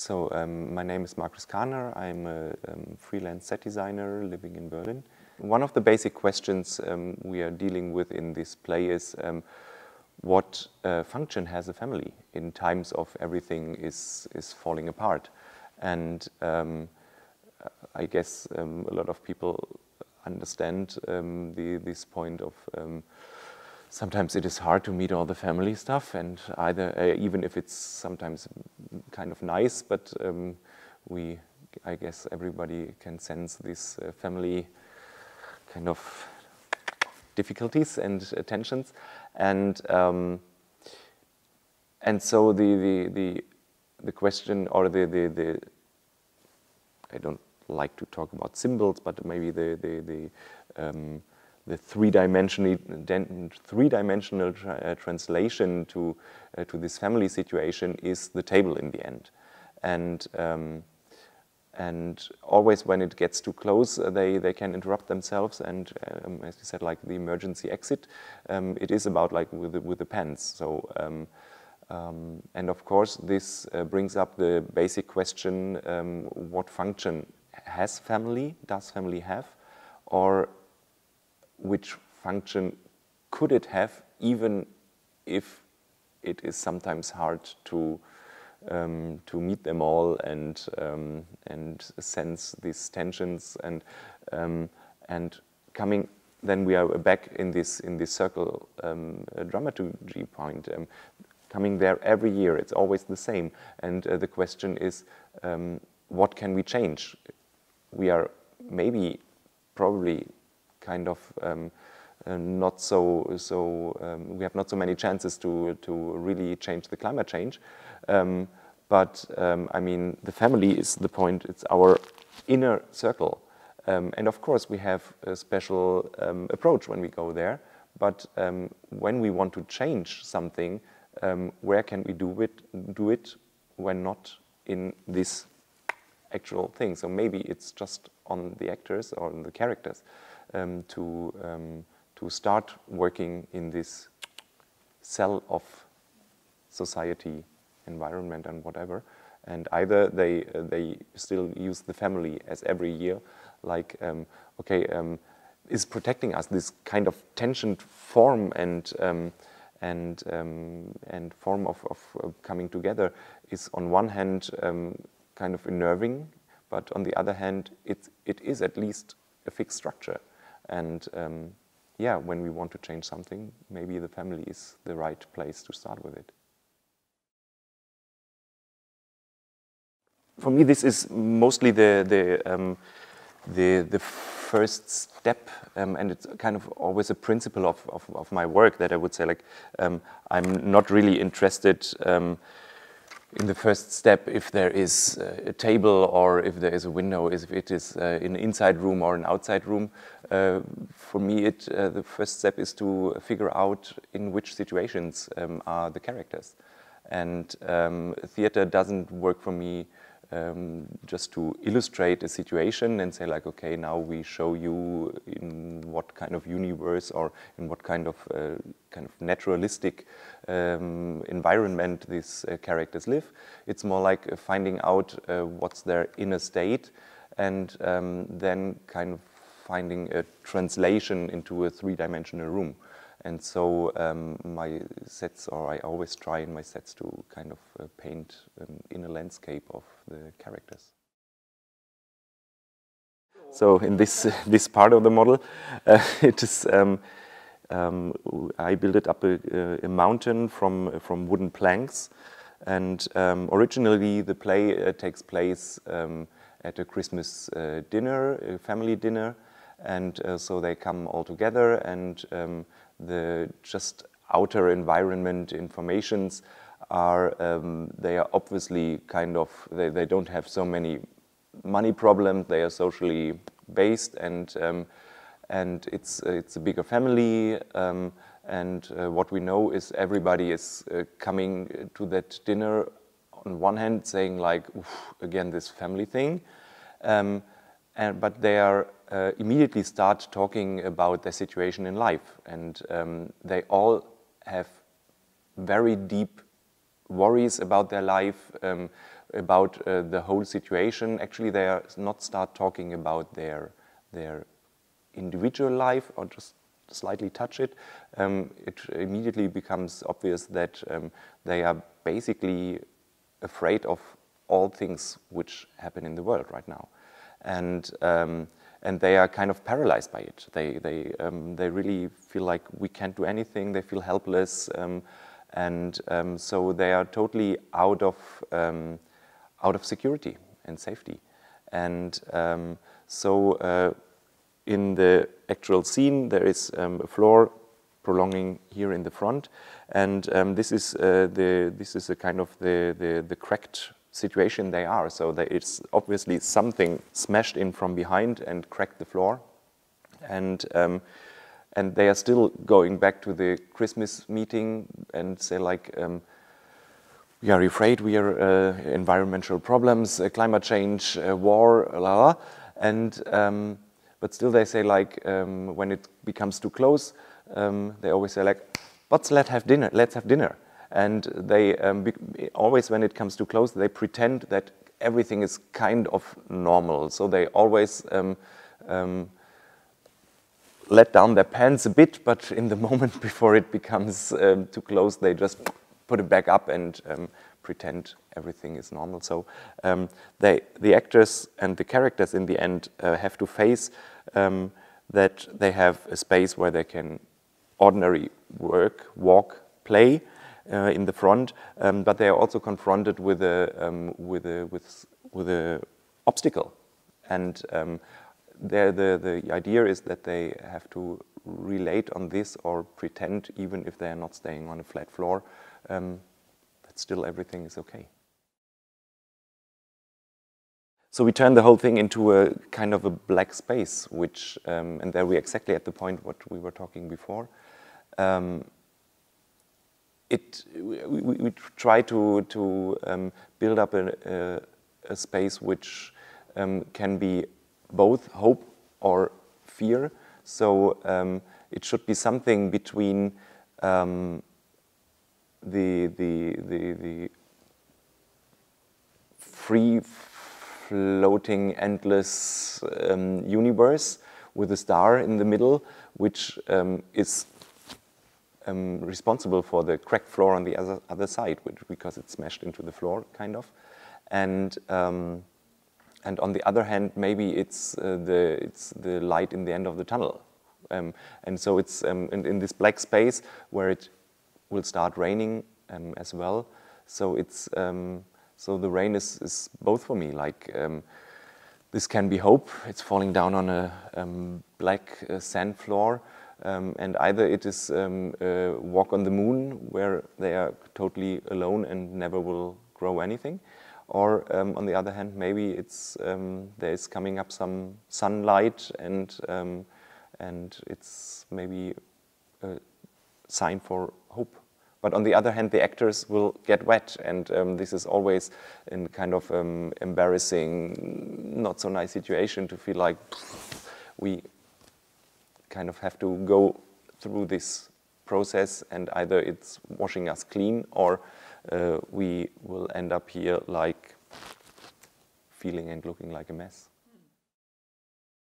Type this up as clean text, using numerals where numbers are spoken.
My name is Markus Karner. I'm a freelance set designer living in Berlin. One of the basic questions we are dealing with in this play is what function has a family in times of everything is falling apart? And I guess a lot of people understand this point of sometimes it is hard to meet all the family stuff, and even if it's sometimes kind of nice, but I guess everybody can sense this family kind of difficulties and tensions, and so the question, or the I don't like to talk about symbols, but maybe the three-dimensional translation to this family situation is the table in the end, and always when it gets too close, they can interrupt themselves, and as you said, like the emergency exit, it is about like with the pens. So and of course this brings up the basic question: what function does family have, or which function could it have, even if it is sometimes hard to meet them all and sense these tensions, and coming. Then we are back in this circle dramaturgy point. Coming there every year, it's always the same, and the question is, what can we change? We are probably kind of not so we have not so many chances to really change the climate change, but I mean, the family is the point. It's our inner circle, and of course we have a special approach when we go there, but when we want to change something, where can we do it when not in this actual thing? So maybe it's just on the actors or on the characters to start working in this cell of society, environment, and whatever. And either they still use the family as every year, like is protecting us, this kind of tensioned form and form of coming together is on one hand kind of unnerving, but on the other hand it is at least a fixed structure. And yeah, when we want to change something, maybe the family is the right place to start with it. For me, this is mostly the first step, and it's kind of always a principle of my work, that I would say, like, I'm not really interested in the first step if there is a table or if there is a window, if it is in an inside room or an outside room. For me, the first step is to figure out in which situations are the characters. And theater doesn't work for me just to illustrate a situation and say, like, okay, now we show you in what kind of universe or in what kind of naturalistic environment these characters live. It's more like finding out what's their inner state, and then kind of finding a translation into a three-dimensional room. And so my sets, or I always try in my sets to kind of paint in a landscape of the characters. So in this part of the model, it is I built up a mountain from wooden planks, and originally the play takes place at a Christmas dinner, a family dinner, and so they come all together, and the just outer environment informations are they are obviously kind of they don't have so many money problems. They are socially based, and it's a bigger family, and what we know is everybody is coming to that dinner on one hand saying, like, again this family thing, but they are immediately start talking about their situation in life, and they all have very deep worries about their life, about the whole situation. Actually, they are not start talking about their individual life or just slightly touch it. It immediately becomes obvious that they are basically afraid of all things which happen in the world right now, and they are kind of paralyzed by it. They really feel like we can't do anything. They feel helpless, and so they are totally out of security and safety. And so in the actual scene, there is a floor prolonging here in the front, and this is a kind of the cracked situation they are. So it's obviously something smashed in from behind and cracked the floor, and they are still going back to the Christmas meeting and say like, we are afraid, we are environmental problems, climate change, war, la la, and but still they say like, when it becomes too close, they always say like, but let's have dinner, let's have dinner. And they always, when it comes too close, they pretend that everything is kind of normal. So they always let down their pants a bit, but in the moment before it becomes too close, they just put it back up and pretend everything is normal. So the actors and the characters in the end have to face that they have a space where they can ordinary work, walk, play in the front, but they are also confronted with a obstacle, and the idea is that they have to relate on this or pretend, even if they are not staying on a flat floor, that still everything is okay. So we turn the whole thing into a kind of a black space, which, and there we're exactly at the point what we were talking before. We try to build up a space which can be both hope or fear. So it should be something between the free floating endless universe with a star in the middle, which is responsible for the cracked floor on the other side, because it's smashed into the floor, kind of, and on the other hand, maybe it's the light in the end of the tunnel, and so it's in this black space where it will start raining as well. So it's so the rain is both for me, like this can be hope. It's falling down on a black sand floor. And either it is a walk on the moon, where they are totally alone and never will grow anything, or on the other hand, maybe it's there is coming up some sunlight, and it's maybe a sign for hope. But on the other hand, the actors will get wet, and this is always in kind of embarrassing, not so nice situation to feel like we kind of have to go through this process, and either it's washing us clean, or we will end up here like feeling and looking like a mess.